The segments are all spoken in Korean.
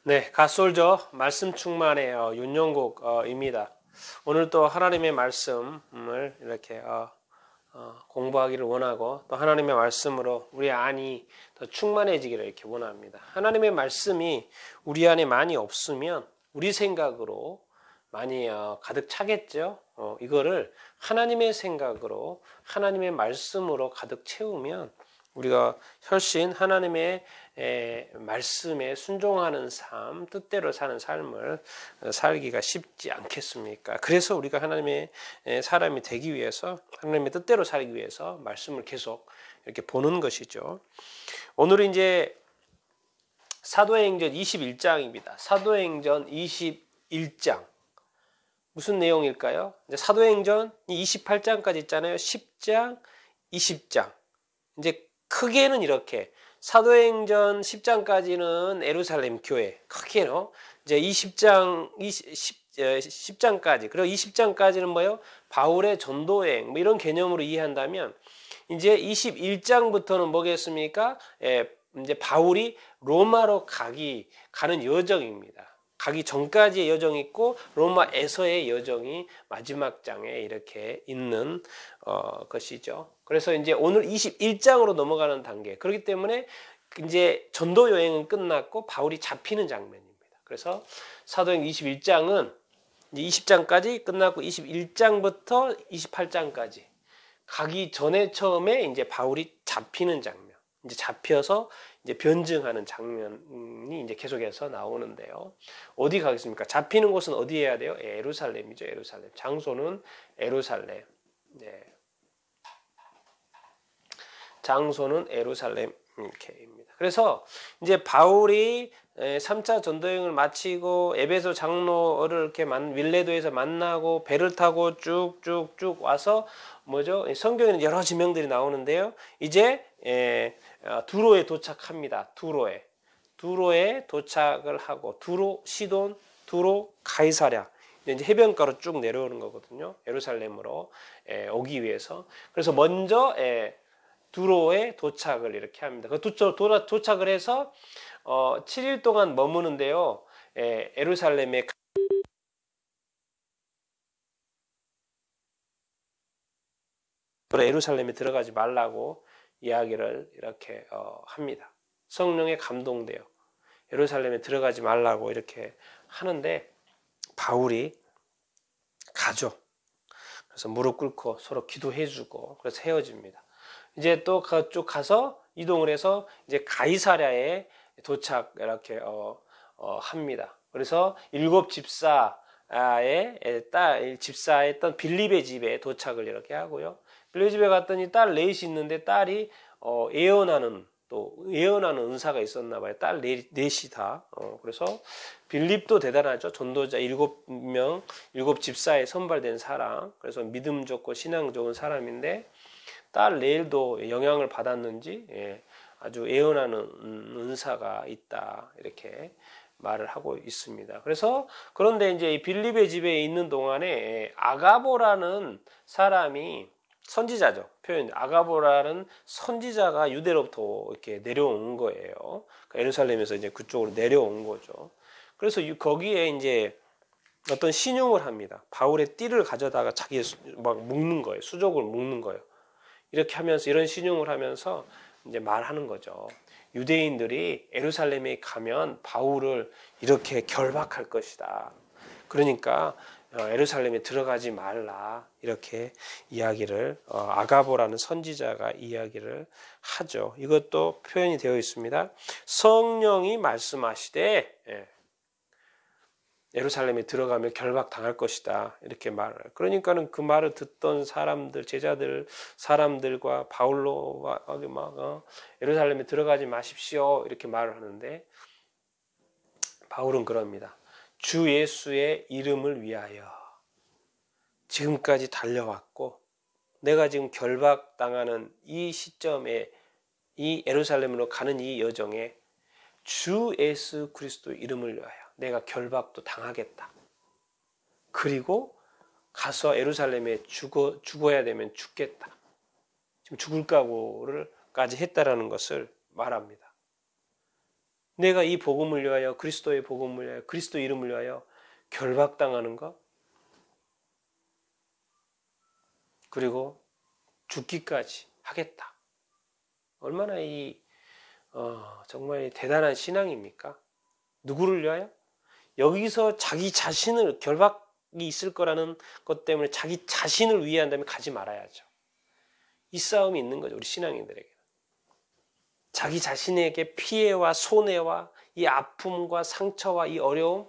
네, 갓솔저 말씀 충만의 윤영국입니다. 오늘 또 하나님의 말씀을 이렇게 공부하기를 원하고 또 하나님의 말씀으로 우리 안이 더 충만해지기를 이렇게 원합니다. 하나님의 말씀이 우리 안에 많이 없으면 우리 생각으로 많이 가득 차겠죠. 이거를 하나님의 생각으로 하나님의 말씀으로 가득 채우면 우리가 훨씬 하나님의 말씀에 순종하는 삶, 뜻대로 사는 삶을 살기가 쉽지 않겠습니까? 그래서 우리가 하나님의 사람이 되기 위해서, 하나님의 뜻대로 살기 위해서 말씀을 계속 이렇게 보는 것이죠. 오늘은 이제 사도행전 21장입니다. 사도행전 21장. 무슨 내용일까요? 사도행전 28장까지 있잖아요. 10장, 20장. 이제 크게는 이렇게 사도행전 10장까지는 예루살렘 교회 크게는 이제 10장까지 그리고 20장까지는 뭐예요? 바울의 전도여행 뭐 이런 개념으로 이해한다면 이제 21장부터는 뭐겠습니까? 이제 바울이 로마로 가는 여정입니다. 가기 전까지의 여정이 있고 로마에서의 여정이 마지막 장에 이렇게 있는 것이죠. 그래서 이제 오늘 21장으로 넘어가는 단계. 그렇기 때문에 이제 전도 여행은 끝났고 바울이 잡히는 장면입니다. 그래서 사도행 21장은 이제 20장까지 끝났고 21장부터 28장까지 가기 전에 처음에 이제 바울이 잡히는 장면. 이제 잡혀서 이제 변증하는 장면이 이제 계속해서 나오는데요. 어디 가겠습니까? 잡히는 곳은 어디 해야 돼요? 예루살렘이죠. 예루살렘. 장소는 예루살렘. 네. 장소는 예루살렘 이렇게입니다. 그래서 이제 바울이 3차 전도여행을 마치고 에베소 장로를 이렇게 밀레도에서 만나고 배를 타고 쭉쭉쭉 와서 뭐죠? 성경에는 여러 지명들이 나오는데요. 이제 두로에 도착합니다. 두로에 도착을 하고 두로 시돈, 두로 가이사랴 이제 해변가로 쭉 내려오는 거거든요. 예루살렘으로 오기 위해서. 그래서 먼저 두로에 도착을 이렇게 합니다. 도착을 해서 7일 동안 머무는데요. 예루살렘에 들어가지 말라고 이야기를 이렇게 합니다. 성령에 감동돼요. 예루살렘에 들어가지 말라고 이렇게 하는데 바울이 가죠. 그래서 무릎 꿇고 서로 기도해주고 그래서 헤어집니다. 이제 또 그쪽 가서 이동을 해서 이제 가이사랴에 도착 이렇게 합니다. 그래서 7 집사의 딸 빌립의 집에 도착을 이렇게 하고요. 빌립 집에 갔더니 딸 넷이 있는데 딸이 예언하는 은사가 있었나 봐요. 딸 넷이 다. 그래서 빌립도 대단하죠. 전도자 7명, 7 집사에 선발된 사람. 그래서 믿음 좋고 신앙 좋은 사람인데 딸 넷도 영향을 받았는지 아주 예언하는 은사가 있다. 이렇게 말을 하고 있습니다. 그래서 그런데 이제 빌립의 집에 있는 동안에 아가보라는 사람이 선지자죠. 표현 아가보라는 선지자가 유대로부터 이렇게 내려온 거예요. 그러니까 예루살렘에서 이제 그쪽으로 내려온 거죠. 그래서 거기에 이제 어떤 신용을 합니다. 바울의 띠를 가져다가 자기 막 묶는 거예요. 수족을 묶는 거예요. 이렇게 하면서 이런 신용을 하면서 이제 말하는 거죠. 유대인들이 예루살렘에 가면 바울을 이렇게 결박할 것이다. 그러니까 예루살렘에 들어가지 말라 이렇게 이야기를 아가보라는 선지자가 이야기를 하죠. 이것도 표현이 되어 있습니다. 성령이 말씀하시되 예루살렘에 들어가면 결박당할 것이다 이렇게 말을 해요. 그러니까는 그 말을 듣던 사람들 제자들 사람들과 바울로와 예루살렘에 들어가지 마십시오 이렇게 말을 하는데 바울은 그럽니다. 주 예수의 이름을 위하여 지금까지 달려왔고 내가 지금 결박당하는 이 시점에 이 예루살렘으로 가는 이 여정에 주 예수 그리스도 이름을 위하여 내가 결박도 당하겠다. 그리고 가서 예루살렘에 죽어야 되면 죽겠다. 지금 죽을 각오를까지 했다라는 것을 말합니다. 내가 이 복음을 위하여, 그리스도의 복음을 위하여, 그리스도 이름을 위하여 결박당하는 것, 그리고 죽기까지 하겠다. 얼마나 정말 대단한 신앙입니까? 누구를 위하여? 여기서 자기 자신을, 결박이 있을 거라는 것 때문에 자기 자신을 위한다면 가지 말아야죠. 이 싸움이 있는 거죠, 우리 신앙인들에게. 자기 자신에게 피해와 손해와 이 아픔과 상처와 이 어려움,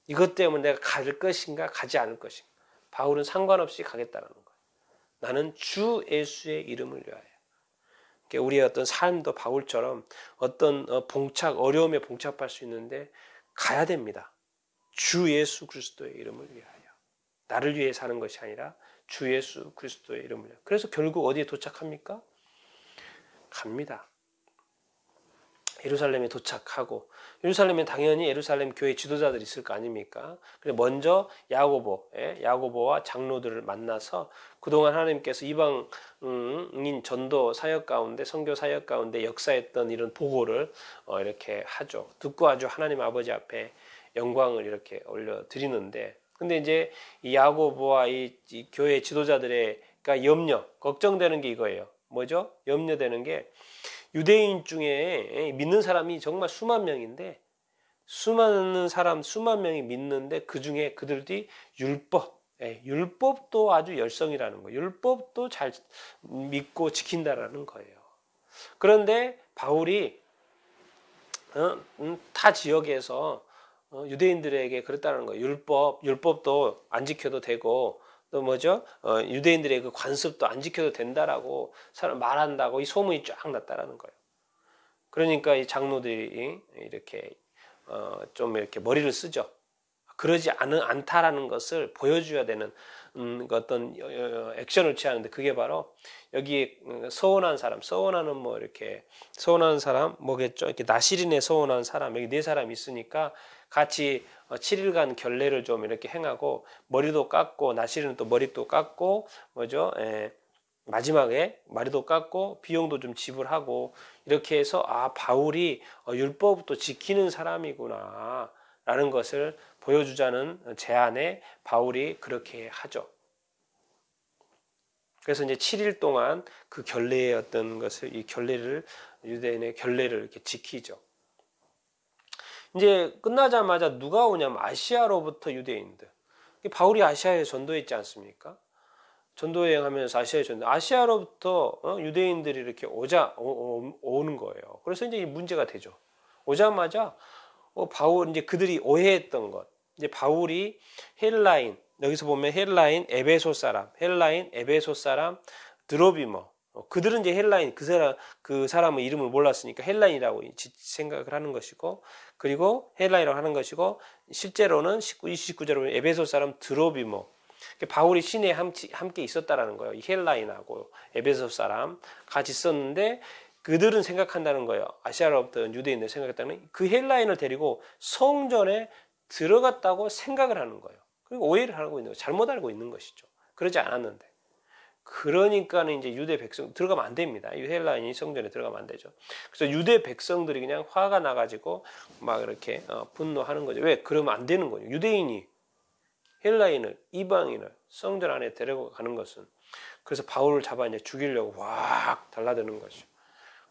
이것 때문에 내가 갈 것인가 가지 않을 것인가. 바울은 상관없이 가겠다는 거예요. 나는 주 예수의 이름을 위하여. 우리의 어떤 삶도 바울처럼 어떤 어려움에 봉착할 수 있는데 가야 됩니다. 주 예수 그리스도의 이름을 위하여. 나를 위해 사는 것이 아니라 주 예수 그리스도의 이름을 위하여. 그래서 결국 어디에 도착합니까? 갑니다. 예루살렘에 도착하고, 예루살렘에 당연히 예루살렘 교회 지도자들이 있을 거 아닙니까? 그래서 먼저 야고보와 장로들을 만나서 그동안 하나님께서 이방인 전도 사역 가운데, 선교 사역 가운데 역사했던 이런 보고를 이렇게 하죠. 듣고 아주 하나님 아버지 앞에 영광을 이렇게 올려드리는데, 근데 이제 이 야고보와 이 교회 지도자들의 걱정되는 게 이거예요. 뭐죠? 염려되는 게, 유대인 중에 믿는 사람이 정말 수만 명인데, 수만 명이 믿는데 그 중에 그들이 율법도 아주 열성이라는 거예요. 율법도 잘 믿고 지킨다라는 거예요. 그런데 바울이 타 지역에서 유대인들에게 그랬다는 거예요. 율법도 안 지켜도 되고, 또 뭐죠? 유대인들의 그 관습도 안 지켜도 된다라고 말한다고 이 소문이 쫙 났다라는 거예요. 그러니까 이 장로들이 이렇게 좀 이렇게 머리를 쓰죠. 그러지 않다라는 것을 보여줘야 되는 어떤 액션을 취하는데, 그게 바로 여기 서원한 사람 뭐겠죠? 이렇게 나시린에 서원한 사람, 여기 4사람 있으니까 같이 7일간 결례를 좀 이렇게 행하고, 머리도 깎고, 나시린은 또 머리도 깎고, 뭐죠? 마지막에 머리도 깎고 비용도 좀 지불하고, 이렇게 해서 바울이 율법도 지키는 사람이구나 라는 것을 보여주자는 제안에 바울이 그렇게 하죠. 그래서 이제 7일 동안 그 결례의 어떤 것을, 이 결례를, 유대인의 결례를 이렇게 지키죠. 이제 끝나자마자 누가 오냐면 아시아로부터 유대인들. 바울이 아시아에 전도했지 않습니까? 전도여행하면서 아시아로부터 유대인들이 이렇게 오는 거예요. 그래서 이제 이 문제가 되죠. 오자마자 바울, 이제 그들이 오해했던 것, 이제 바울이 헬라인, 여기서 보면 헬라인 에베소 사람 드로비머, 그들은 이제 헬라인, 그 사람의 이름을 몰랐으니까 헬라인이라고 생각을 하는 것이고, 그리고 헬라인이라고 하는 것이고, 실제로는 29절에 에베소 사람 드로비머, 바울이 시내에 함께 있었다라는 거예요. 이 헬라인하고 에베소 사람 같이 있었는데, 그들은 생각한다는 거예요. 아시아로부터 유대인들 생각했다는, 그 헬라인을 데리고 성전에 들어갔다고 생각을 하는 거예요. 그리고 오해를 하고 있는 거예요. 잘못 알고 있는 것이죠. 그러지 않았는데. 그러니까는 이제 유대 백성 들어가면 안 됩니다. 이 헬라인이 성전에 들어가면 안 되죠. 그래서 유대 백성들이 그냥 화가 나가지고 막 이렇게 분노하는 거죠. 왜? 그러면 안 되는 거예요. 유대인이 헬라인을, 이방인을 성전 안에 데려가는 것은, 그래서 바울을 잡아 이제 죽이려고 확 달라드는 것이죠.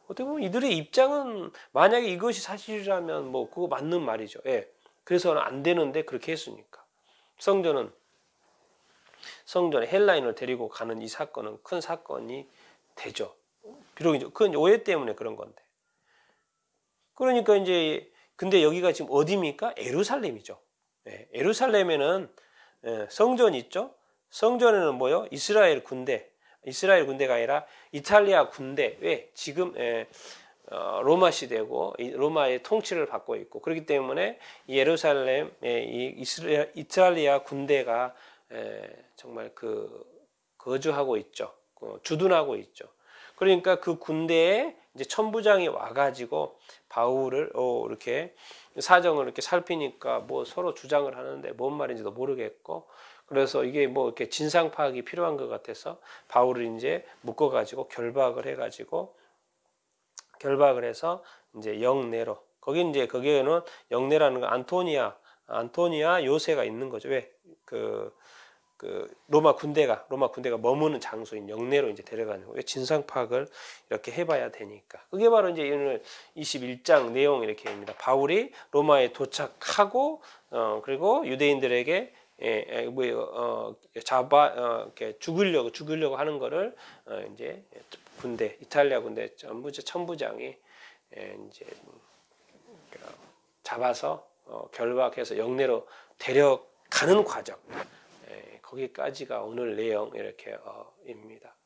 어떻게 보면 이들의 입장은, 만약에 이것이 사실이라면 뭐 그거 맞는 말이죠. 예. 그래서는 안 되는데 그렇게 했으니까. 성전에 헬라인을 데리고 가는 이 사건은 큰 사건이 되죠. 비록 이제 그건 오해 때문에 그런 건데. 그러니까 이제, 근데 여기가 지금 어디입니까? 예루살렘이죠. 예. 예루살렘에는 성전이 있죠. 성전에는 뭐요? 이스라엘 군대가 아니라 이탈리아 군대. 왜? 지금 로마 시대고 로마의 통치를 받고 있고, 그렇기 때문에 예루살렘에 이 이탈리아 군대가 정말 거주하고 있죠. 주둔하고 있죠. 그러니까 그 군대에 이제 천부장이 와가지고 바울을 이렇게 사정을 이렇게 살피니까 뭐 서로 주장을 하는데 뭔 말인지도 모르겠고, 그래서 이게 뭐 이렇게 진상 파악이 필요한 것 같아서 바울을 이제 묶어가지고 결박을 해가지고 결박을 해서 이제 영내로 거기 이제 거기에는 영내라는 거 안토니아 요새가 있는 거죠. 왜? 로마 군대가 머무는 장소인 영내로 이제 데려가는 거예요. 진상 파악을 이렇게 해봐야 되니까. 그게 바로 이제 오늘 21장 내용 이렇게입니다. 바울이 로마에 도착하고 그리고 유대인들에게 이렇게 죽이려고 하는 거를 이제 이탈리아 군대 천부장이 이제 잡아서 결박해서 영내로 데려가는 과정. 거기까지가 오늘 내용 이렇게입니다.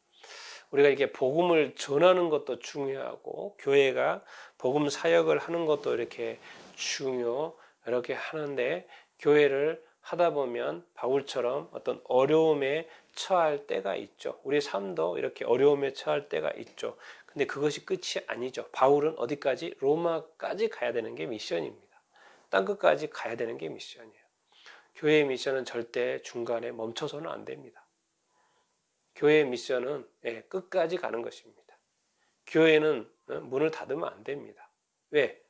우리가 이렇게 복음을 전하는 것도 중요하고 교회가 복음 사역을 하는 것도 이렇게 이렇게 하는데 교회를 하다 보면 바울처럼 어떤 어려움에 처할 때가 있죠. 우리의 삶도 이렇게 어려움에 처할 때가 있죠. 근데 그것이 끝이 아니죠. 바울은 어디까지? 로마까지 가야 되는 게 미션입니다. 땅끝까지 가야 되는 게 미션이에요. 교회의 미션은 절대 중간에 멈춰서는 안 됩니다. 교회의 미션은 끝까지 가는 것입니다. 교회는 문을 닫으면 안 됩니다. 왜?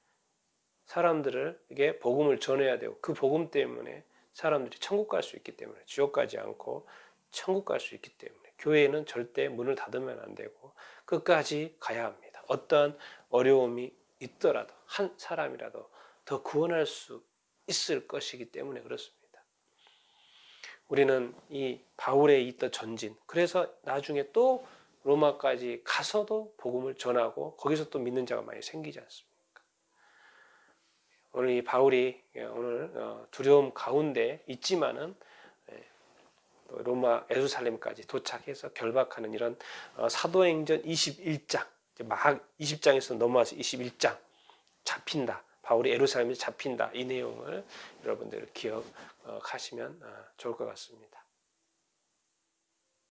사람들에게 복음을 전해야 되고 그 복음 때문에 사람들이 천국 갈 수 있기 때문에 지옥 가지 않고 천국 갈 수 있기 때문에 교회는 절대 문을 닫으면 안 되고 끝까지 가야 합니다. 어떠한 어려움이 있더라도 한 사람이라도 더 구원할 수 있을 것이기 때문에 그렇습니다. 우리는 이 바울의 있던 전진, 그래서 나중에 또 로마까지 가서도 복음을 전하고 거기서 또 믿는 자가 많이 생기지 않습니까? 오늘 이 바울이 오늘 두려움 가운데 있지만은 로마 예루살렘까지 도착해서 결박하는 이런 사도행전 21장, 막 20장에서 넘어와서 21장 잡힌다. 바울이 예루살렘에 잡힌다. 이 내용을 여러분들 기억하시면 좋을 것 같습니다.